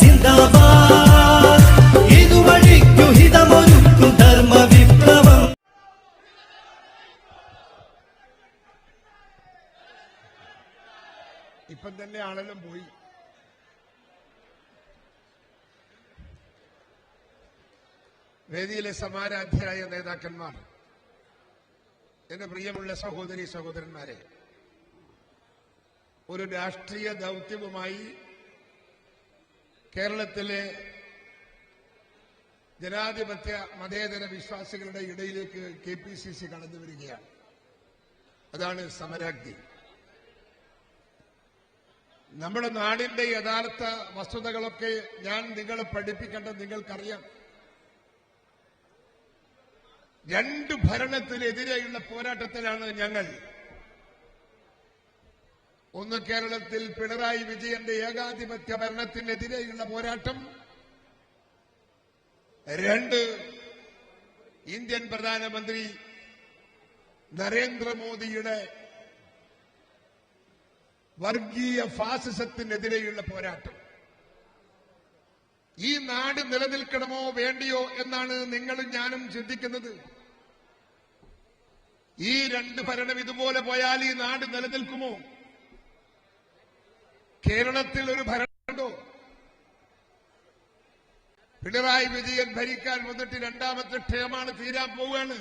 സിന്ദാബാദ് ഇതുവഴിക്കു ഹിതമൊരുക്കും ധർമ്മ വിപ്ലവം. ഇപ്പം തന്നെ ആളെല്ലാം പോയി. വേദിയിലെ സമാരാധ്യരായ നേതാക്കന്മാർ, എന്റെ പ്രിയമുള്ള സഹോദരി സഹോദരന്മാരെ, ഒരു രാഷ്ട്രീയ ദൗത്യവുമായി കേരളത്തിലെ ജനാധിപത്യ മതേതര വിശ്വാസികളുടെ ഇടയിലേക്ക് KPCC കടന്നു വരികയാണ്. അതാണ് സമരാഗ്നി. നമ്മുടെ നാടിന്റെ യഥാർത്ഥ വസ്തുതകളൊക്കെ ഞാൻ നിങ്ങളെ പഠിപ്പിക്കേണ്ടത് നിങ്ങൾക്കറിയാം. രണ്ട് ഭരണത്തിനെതിരെയുള്ള പോരാട്ടത്തിലാണ് ഞങ്ങൾ. ഒന്ന്, കേരളത്തിൽ പിണറായി വിജയന്റെ ഏകാധിപത്യ ഭരണത്തിനെതിരെയുള്ള പോരാട്ടം. രണ്ട്, ഇന്ത്യൻ പ്രധാനമന്ത്രി നരേന്ദ്രമോദിയുടെ വർഗീയ ഫാസിസത്തിനെതിരെയുള്ള പോരാട്ടം. ഈ നാട് നിലനിൽക്കണമോ വേണ്ടിയോ എന്നാണ് നിങ്ങളും ഞാനും ചിന്തിക്കുന്നത്. ഈ രണ്ട് ഭരണം ഇതുപോലെ പോയാൽ ഈ നാട് നിലനിൽക്കുമോ? കേരളത്തിൽ ഒരു ഭരണമുണ്ടോ? പിണറായി വിജയൻ ഭരിക്കാൻ വന്നിട്ട് രണ്ടാമത്തെ ടേമാണ് തീരാൻ പോവുകയാണ്.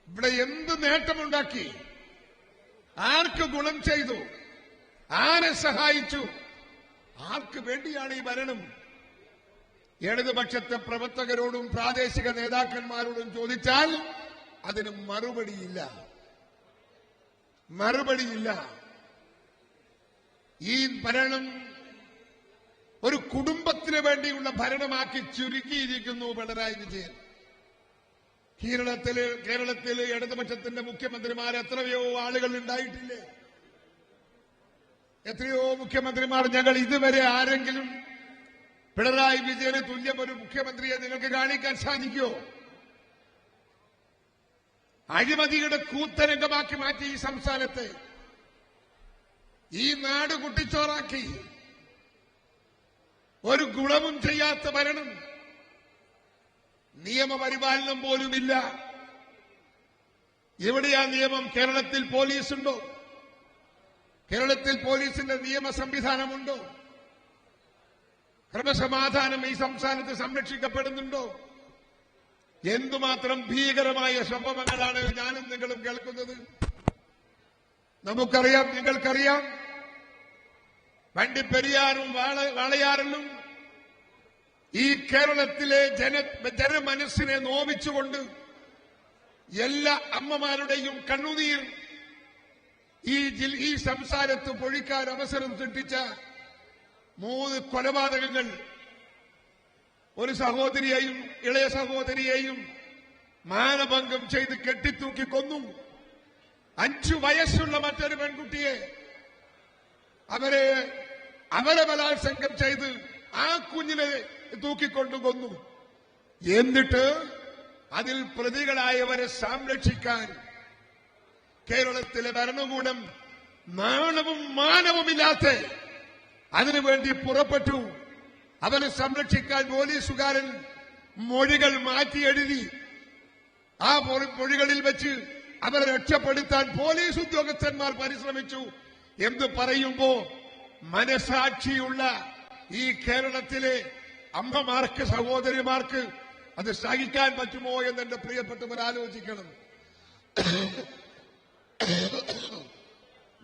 ഇവിടെ എന്ത് നേട്ടമുണ്ടാക്കി? ആർക്ക് ഗുണം ചെയ്തു? ആരെ സഹായിച്ചു? ആർക്ക് വേണ്ടിയാണ് ഈ ഭരണം? ഇടതുപക്ഷത്തെ പ്രവർത്തകരോടും പ്രാദേശിക നേതാക്കന്മാരോടും ചോദിച്ചാൽ അതിന് മറുപടിയില്ല. ഈ ഭരണം ഒരു കുടുംബത്തിന് വേണ്ടിയുള്ള ഭരണമാക്കി ചുരുക്കിയിരിക്കുന്നു പിണറായി വിജയൻ. കേരളത്തിൽ ഇടതുപക്ഷത്തിന്റെ മുഖ്യമന്ത്രിമാർ എത്രയോ ആളുകൾ ഉണ്ടായിട്ടില്ലേ? എത്രയോ മുഖ്യമന്ത്രിമാർ. ഞങ്ങൾ ഇതുവരെ ആരെങ്കിലും പിണറായി വിജയന് തുല്യം ഒരു മുഖ്യമന്ത്രിയെ നിങ്ങൾക്ക് കാണിക്കാൻ സാധിക്കുമോ? അഴിമതിയുടെ കൂത്തരംഗമാക്കി മാറ്റി ഈ സംസ്ഥാനത്തെ. ഈ നാട് കുട്ടിച്ചോറാക്കി. ഒരു ഗുണവും ചെയ്യാത്ത ഭരണം. നിയമപരിപാലനം പോലുമില്ല. എവിടെയാ നിയമം? കേരളത്തിൽ പോലീസുണ്ടോ? കേരളത്തിൽ പോലീസിന്റെ നിയമ സംവിധാനമുണ്ടോ? ക്രമസമാധാനം ഈ സംസ്ഥാനത്ത് സംരക്ഷിക്കപ്പെടുന്നുണ്ടോ? എന്തുമാത്രം ഭീകരമായ സംഭവങ്ങളാണ് ഞാനും നിങ്ങളും കേൾക്കുന്നത്. നമുക്കറിയാം, നിങ്ങൾക്കറിയാം. വണ്ടിപ്പെരിയാറും വാളയാറിലും ഈ കേരളത്തിലെ ജനമനസ്സിനെ നോവിച്ചുകൊണ്ട് എല്ലാ അമ്മമാരുടെയും കണ്ണുനീർ ഈ സംസ്ഥാനത്ത് പൊഴിക്കാൻ അവസരം സൃഷ്ടിച്ച 3 കൊലപാതകങ്ങൾ. ഒരു സഹോദരിയെയും ഇളയ സഹോദരിയെയും മാനഭംഗം ചെയ്ത് കെട്ടിത്തൂക്കി കൊന്നു. 5 വയസ്സുള്ള മറ്റൊരു പെൺകുട്ടിയെ അവരെ ബലാത്സംഗം ചെയ്ത് ആ കുഞ്ഞിനെ തൂക്കിക്കൊണ്ടു കൊന്നു. എന്നിട്ട് അതിൽ പ്രതികളായവരെ സംരക്ഷിക്കാൻ കേരളത്തിലെ ഭരണകൂടം നാണവും മാനവുമില്ലാത്ത അതിനുവേണ്ടി പുറപ്പെട്ടു. അവരെ സംരക്ഷിക്കാൻ പോലീസുകാരൻ മൊഴികൾ മാറ്റി എഴുതി. ആ മൊഴികളിൽ വെച്ച് അവരെ രക്ഷപ്പെടുത്താൻ പോലീസ് ഉദ്യോഗസ്ഥന്മാർ പരിശ്രമിച്ചു എന്ന് പറയുമ്പോ മനസാക്ഷിയുള്ള ഈ കേരളത്തിലെ അമ്മമാർക്ക്, സഹോദരിമാർക്ക് അത് സഹിക്കാൻ പറ്റുമോ എന്ന് എന്റെ പ്രിയപ്പെട്ടവർ ആലോചിക്കണം.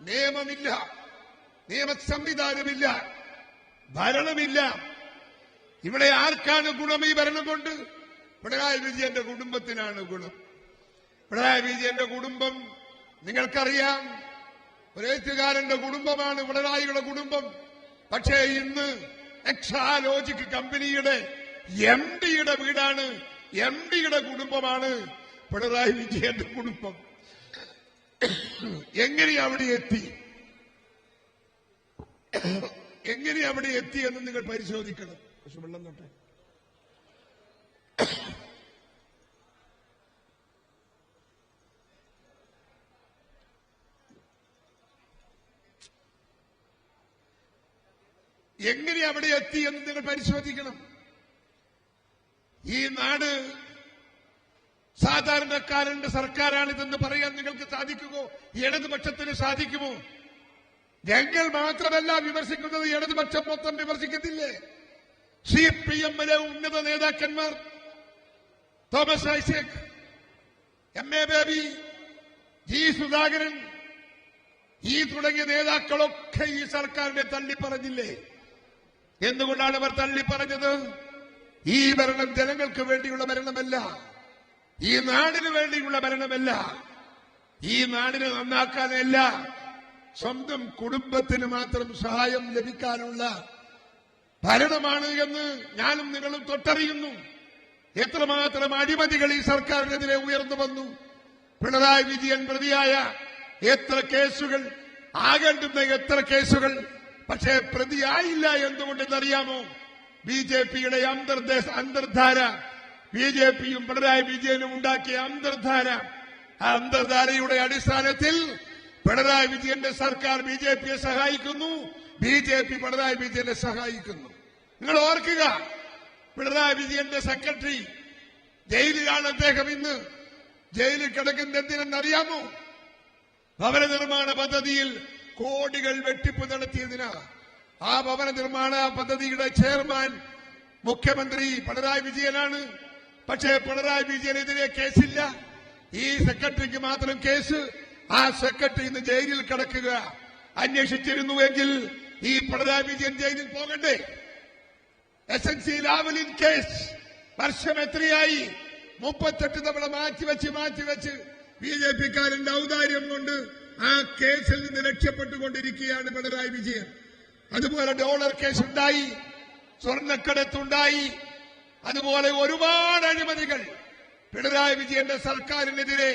നിയമമില്ല, നിയമ സംവിധാനമില്ല, ഭരണമില്ല. ഇവിടെ ആർക്കാണ് ഗുണം ഈ ഭരണം കൊണ്ട്? പിണറായി വിജയന്റെ കുടുംബത്തിനാണ് ഗുണം. പിണറായി വിജയന്റെ കുടുംബം നിങ്ങൾക്കറിയാം. ഒരു എഴുത്തുകാരന്റെ കുടുംബമാണ് പിണറായിയുടെ കുടുംബം. പക്ഷേ ഇന്ന് എക്സാലോജിക് കമ്പനിയുടെ MDയുടെ വീടാണ്, MDയുടെ കുടുംബമാണ് പിണറായി വിജയന്റെ കുടുംബം. എങ്ങനെ അവിടെ എത്തി എന്ന് നിങ്ങൾ പരിശോധിക്കണം. പക്ഷെ വെള്ളം തൊട്ടെ. എങ്ങനെ അവിടെ എത്തി എന്ന് നിങ്ങൾ പരിശോധിക്കണം. ഈ നാട് സാധാരണക്കാരന്റെ സർക്കാരാണിതെന്ന് പറയാൻ നിങ്ങൾക്ക് സാധിക്കുമോ? ഇടതുപക്ഷത്തിന് സാധിക്കുമോ? ഞങ്ങൾ മാത്രമല്ല വിമർശിക്കുന്നത്, ഇടതുപക്ഷം മൊത്തം വിമർശിക്കുന്നില്ലേ? CPM-ലെ ഉന്നത നേതാക്കന്മാർ, Thomas Isaac, MA baby, G Sudhakaran, ഈ തുടങ്ങിയ നേതാക്കളൊക്കെ ഈ സർക്കാരിനെ തള്ളിപ്പറഞ്ഞില്ലേ? എന്തുകൊണ്ടാണ് അവർ തള്ളിപ്പറഞ്ഞത്? ഈ ഭരണം ജനങ്ങൾക്ക് വേണ്ടിയുള്ള ഭരണമല്ല, ഈ നാടിന് വേണ്ടിയുള്ള ഭരണമല്ല, ഈ നാടിനെ നന്നാക്കാനല്ല, സ്വന്തം കുടുംബത്തിന് മാത്രം സഹായം ലഭിക്കാനുള്ള ഭരണമാണ് എന്ന് ഞാനും നിങ്ങളും തൊട്ടറിയുന്നു. എത്രമാത്രം അഴിമതികൾ ഈ സർക്കാരിനെതിരെ ഉയർന്നു വന്നു. പിണറായി വിജയൻ പ്രതിയായ എത്ര കേസുകൾ, ആകേണ്ടുന്ന എത്ര കേസുകൾ, പക്ഷേ പ്രതിയായില്ല. എന്തുകൊണ്ടെന്നറിയാമോ? BJP-യുടെ അന്തർധാര, BJP-യും പിണറായി വിജയനും ഉണ്ടാക്കിയ അന്തർധാര. ആ അന്തർധാരയുടെ അടിസ്ഥാനത്തിൽ പിണറായി വിജയന്റെ സർക്കാർ BJP-യെ സഹായിക്കുന്നു, BJP പിണറായി വിജയനെ സഹായിക്കുന്നു. നിങ്ങൾ ഓർക്കുക, പിണറായി വിജയന്റെ സെക്രട്ടറി ജയിലിലാണ്. അദ്ദേഹം ഇന്ന് ജയിലിൽ കിടക്കുന്നത് എന്തിനെന്നറിയാമോ? ഭവന നിർമ്മാണ പദ്ധതിയിൽ കോടികൾ വെട്ടിപ്പ് നടത്തിയതിന്. ആ ഭവന നിർമ്മാണ പദ്ധതിയുടെ ചെയർമാൻ മുഖ്യമന്ത്രി പിണറായി വിജയനാണ്. പക്ഷേ പിണറായി വിജയനെതിരെ കേസില്ല, ഈ സെക്രട്ടറിക്ക് മാത്രം കേസ്. ആ സെക്രട്ടറി ഇന്ന് ജയിലിൽ കിടക്കുക. അന്വേഷിച്ചിരുന്നുവെങ്കിൽ ഈ പിണറായി വിജയൻ ജയിലിൽ പോകണ്ടേ? SNC ലാവലിൻ കേസ് വർഷം എത്രയായി? 38 തവണ മാറ്റിവെച്ച് BJP-ക്കാരന്റെ ഔദാര്യം കൊണ്ട് ആ കേസിൽ നിന്ന് രക്ഷപ്പെട്ടുകൊണ്ടിരിക്കുകയാണ് പിണറായി വിജയൻ. അതുപോലെ ഡോളർ കേസ് ഉണ്ടായി, സ്വർണ്ണക്കടത്തുണ്ടായി, അതുപോലെ ഒരുപാട് അഴിമതികൾ പിണറായി വിജയന്റെ സർക്കാരിനെതിരെ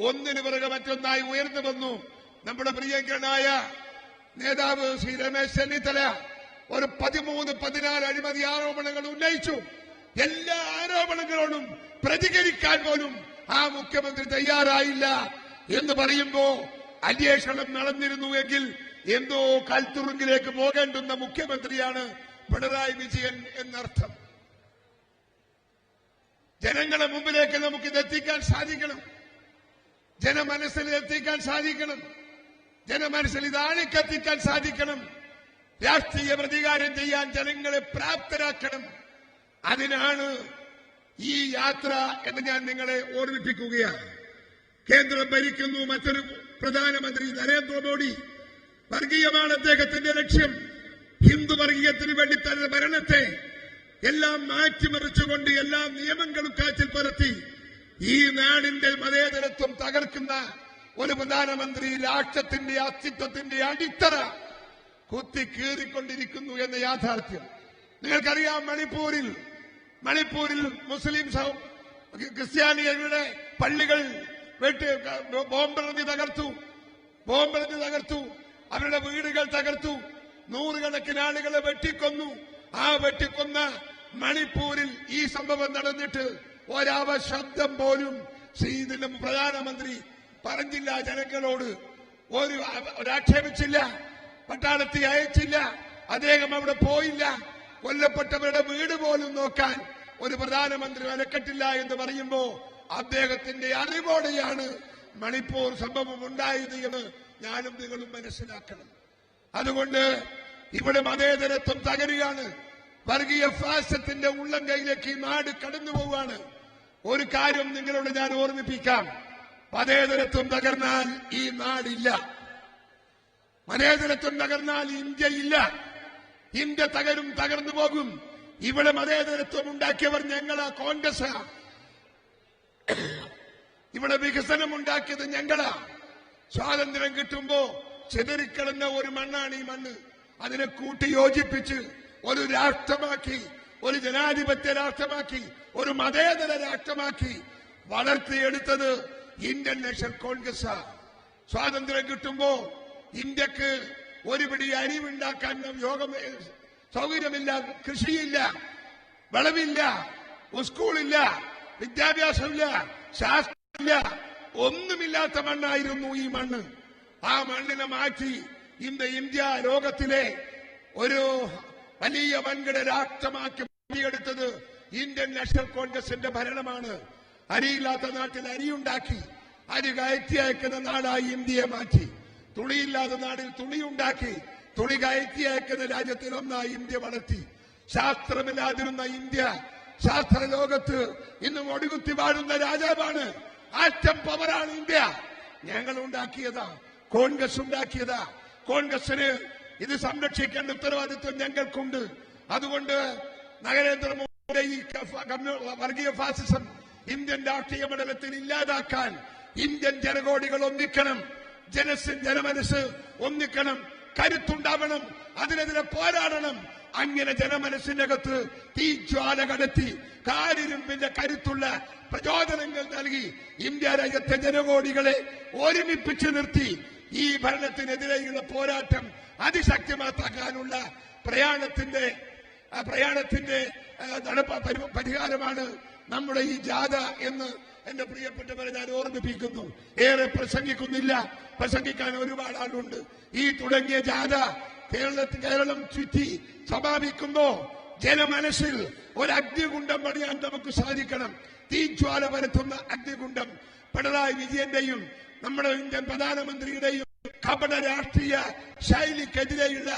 ഒന്നിനു പിറകെ മറ്റൊന്നായി ഉയർന്നു വന്നു. നമ്മുടെ പ്രിയങ്കരനായ നേതാവ് ശ്രീ രമേശ് ചെന്നിത്തല ഒരു 13-14 അഴിമതി ആരോപണങ്ങൾ ഉന്നയിച്ചു. എല്ലാ ആരോപണങ്ങളോടും പ്രതികരിക്കാൻ പോലും ആ മുഖ്യമന്ത്രി തയ്യാറായില്ല എന്ന് പറയുമ്പോ അന്വേഷണം നടന്നിരുന്നുവെങ്കിൽ എന്തോ കൽത്തുറുങ്കിലേക്ക് പോകേണ്ടുന്ന മുഖ്യമന്ത്രിയാണ് പിണറായി വിജയൻ എന്നർത്ഥം. ജനങ്ങളുടെ മുമ്പിലേക്ക് നമുക്കിത് എത്തിക്കാൻ സാധിക്കണം, ജനമനസ്സിൽ എത്തിക്കാൻ സാധിക്കണം, ജനമനസ്സിൽ ഇത് ആളിക്കത്തിക്കാൻ സാധിക്കണം. രാഷ്ട്രീയ പ്രതികാരം ചെയ്യാൻ ജനങ്ങളെ പ്രാപ്തരാക്കണം. അതിനാണ് ഈ യാത്ര എന്ന് ഞാൻ നിങ്ങളെ ഓർമ്മിപ്പിക്കുകയാണ്. കേന്ദ്രം ഭരിക്കുന്നു മറ്റൊരു പ്രധാനമന്ത്രി നരേന്ദ്രമോദി. വർഗീയമാണ് അദ്ദേഹത്തിന്റെ ലക്ഷ്യം. ഹിന്ദു വർഗീയത്തിന് വേണ്ടി തന്നെ ഭരണത്തെ എല്ലാം മാറ്റിമറിച്ചുകൊണ്ട് എല്ലാ നിയമങ്ങളും കാറ്റിൽ പറത്തി ഈ നാടിന്റെ മതേതരത്വം തകർക്കുന്ന ഒരു പ്രധാനമന്ത്രി രാഷ്ട്രത്തിന്റെ അസ്തിത്വത്തിന്റെ അടിത്തറ കുത്തിക്കീറിക്കൊണ്ടിരിക്കുന്നു എന്ന യാഥാർത്ഥ്യം നിങ്ങൾക്കറിയാം. മണിപ്പൂരിൽ മുസ്ലിം ക്രിസ്ത്യാനികളുടെ പള്ളികൾ ബോംബെറിഞ്ഞ് തകർത്തു, അവരുടെ വീടുകൾ തകർത്തു, നൂറുകണക്കിന് ആളുകളെ വെട്ടിക്കൊന്നു. ആ വെട്ടിക്കൊന്ന മണിപ്പൂരിൽ ഈ സംഭവം നടന്നിട്ട് ഒരവശബ്ദം പോലും ഇതിന്റെ പ്രധാനമന്ത്രി പറഞ്ഞില്ല. ജനങ്ങളോട് ഒരാക്ഷേപിച്ചില്ല, പട്ടാളത്തെ അയച്ചില്ല, അദ്ദേഹം അവിടെ പോയില്ല. കൊല്ലപ്പെട്ടവരുടെ വീട് പോലും നോക്കാൻ ഒരു പ്രധാനമന്ത്രി മെനക്കെട്ടില്ല എന്ന് പറയുമ്പോ അദ്ദേഹത്തിന്റെ അറിവോടെയാണ് മണിപ്പൂർ സംഭവം ഉണ്ടായത് എന്ന് ഞാനും നിങ്ങളും മനസ്സിലാക്കണം. അതുകൊണ്ട് ഇവിടെ മതേതരത്വം തകരുകയാണ്. വർഗീയ ഫാസിസത്തിന്റെ ഉള്ളം കൈയിലേക്ക് ഈ നാട് കടന്നു പോവുകയാണ്. ഒരു കാര്യം നിങ്ങളോട് ഞാൻ ഓർമ്മിപ്പിക്കാം, മതേതരത്വം തകർന്നാൽ ഈ നാടില്ല, മതേതരത്വം തകർന്നാൽ ഇന്ത്യയില്ല. ഇന്ത്യ തകർന്നു പോകും. ഇവിടെ മതേതരത്വം ഉണ്ടാക്കിയവർ ഞങ്ങളാ, കോൺഗ്രസ്. ഇവിടെ വികസനം ഉണ്ടാക്കിയത് ഞങ്ങളാ. സ്വാതന്ത്ര്യം കിട്ടുമ്പോ ചിതറിക്കളഞ്ഞ ഒരു മണ്ണാണ് ഈ മണ്ണ്. അതിനെ കൂട്ടി യോജിപ്പിച്ച് ഒരു രാഷ്ട്രമാക്കി, ഒരു ജനാധിപത്യ രാഷ്ട്രമാക്കി, ഒരു മതേതര രാഷ്ട്രമാക്കി വളർത്തിയെടുത്തത് ഇന്ത്യൻ നാഷണൽ കോൺഗ്രസ്. സ്വാതന്ത്ര്യം കിട്ടുമ്പോ ഇന്ത്യക്ക് ഒരുപിടി അരിവുണ്ടാക്കാൻ സൗകര്യമില്ല, കൃഷിയില്ല, വിളവില്ല, സ്കൂളില്ല, വിദ്യാഭ്യാസമില്ല, ശാസ്ത്രമില്ല, ഒന്നുമില്ലാത്ത മണ്ണായിരുന്നു ഈ മണ്ണ്. ആ മണ്ണിനെ മാറ്റി ഇന്ന് ഇന്ത്യ ലോകത്തിലെ ഒരു വലിയ വൻകിട രാഷ്ട്രമാക്കി മാറ്റിയെടുത്തത് ഇന്ത്യൻ നാഷണൽ കോൺഗ്രസിന്റെ ഭരണമാണ്. അരിയില്ലാത്ത നാട്ടിൽ അരിയുണ്ടാക്കി, അരി കയറ്റി അയക്കുന്ന നാടായി ഇന്ത്യയെ മാറ്റി. തുണിയില്ലാത്ത നാടിൽ തുണിയുണ്ടാക്കി, തുണി കയറ്റി അയക്കുന്ന രാജ്യത്തിൽ ഒന്നായി ഇന്ത്യ വളർത്തി. ശാസ്ത്രമില്ലാതിരുന്ന ഇന്ത്യ ശാസ്ത്ര ലോകത്ത് ഇന്നും ഒടുകുത്തി വാഴുന്ന രാജാവാണ്. ആറ്റം പവറാണ് ഇന്ത്യ. ഞങ്ങൾ ഉണ്ടാക്കിയതാ, കോൺഗ്രസ് ഉണ്ടാക്കിയതാ. കോൺഗ്രസിന് ഇത് സംരക്ഷിക്കേണ്ട ഉത്തരവാദിത്വം ഞങ്ങൾക്കുണ്ട്. അതുകൊണ്ട് നരേന്ദ്രമോദിയുടെ ഈ വർഗീയ ഫാസിസം ഇന്ത്യൻ രാഷ്ട്രീയ മണ്ഡലത്തിൽ ഇല്ലാതാക്കാൻ ഇന്ത്യൻ ജനകോടികൾ ഒന്നിക്കണം. ജനമനസ് ഒന്നിക്കണം, കരുത്തുണ്ടാവണം, അതിനെതിരെ പോരാടണം. അങ്ങനെ ജനമനസ്സിനകത്ത് തീജ്വാല കടത്തി കാരിരുമ്പിന്റെ കരുത്തുള്ള പ്രചോദനങ്ങൾ നൽകി ഇന്ത്യ രാജ്യത്തെ ജനകോടികളെ ഒരുമിപ്പിച്ചു നിർത്തി ഈ ഭരണത്തിനെതിരെയുള്ള പോരാട്ടം അതിശക്തിമാക്കാനുള്ള പ്രയാണത്തിന്റെ പരിഹാരമാണ് നമ്മുടെ ഈ ജാഥ എന്ന് എന്റെ പ്രിയപ്പെട്ടവരെ ഞാൻ ഓർമ്മിപ്പിക്കുന്നു. ഏറെ പ്രസംഗിക്കുന്നില്ല, പ്രസംഗിക്കാൻ ഒരുപാട് ആളുണ്ട്. ഈ തുടങ്ങിയ ജാഥ കേരളം ചുറ്റി സമാപിക്കുമ്പോ ജനമനസ്സിൽ ഒരു അഗ്നികുണ്ഡം പണിയാൻ നമുക്ക് സാധിക്കണം. തീജ്വാല പരത്തുന്ന അഗ്നികുണ്ഡം പിണറായി വിജയന്റെയും നമ്മുടെ ഇന്ത്യൻ പ്രധാനമന്ത്രിയുടെയും കപട രാഷ്ട്രീയ ശൈലിക്കെതിരെയുള്ള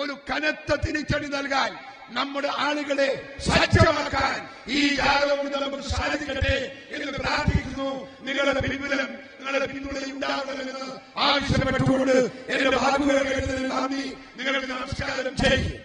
ഒരു കനത്ത തിരിച്ചടി നൽകാൻ, നമ്മുടെ ആളുകളെ സജ്ജമാക്കാൻ ഈ ജാഥ കൊണ്ട് നമുക്ക് സാധിക്കട്ടെ എന്ന് പ്രാർത്ഥിക്കുന്നു. നിങ്ങളുടെ പിൻബലം, നിങ്ങളുടെ പിന്തുണയുണ്ടാകണമെന്ന് ആവശ്യപ്പെട്ടുകൊണ്ട് എന്റെ വാക്കുകൾ കേട്ടതിന് നന്ദി. നിങ്ങൾക്ക് നമസ്കാരം ചെയ്യും.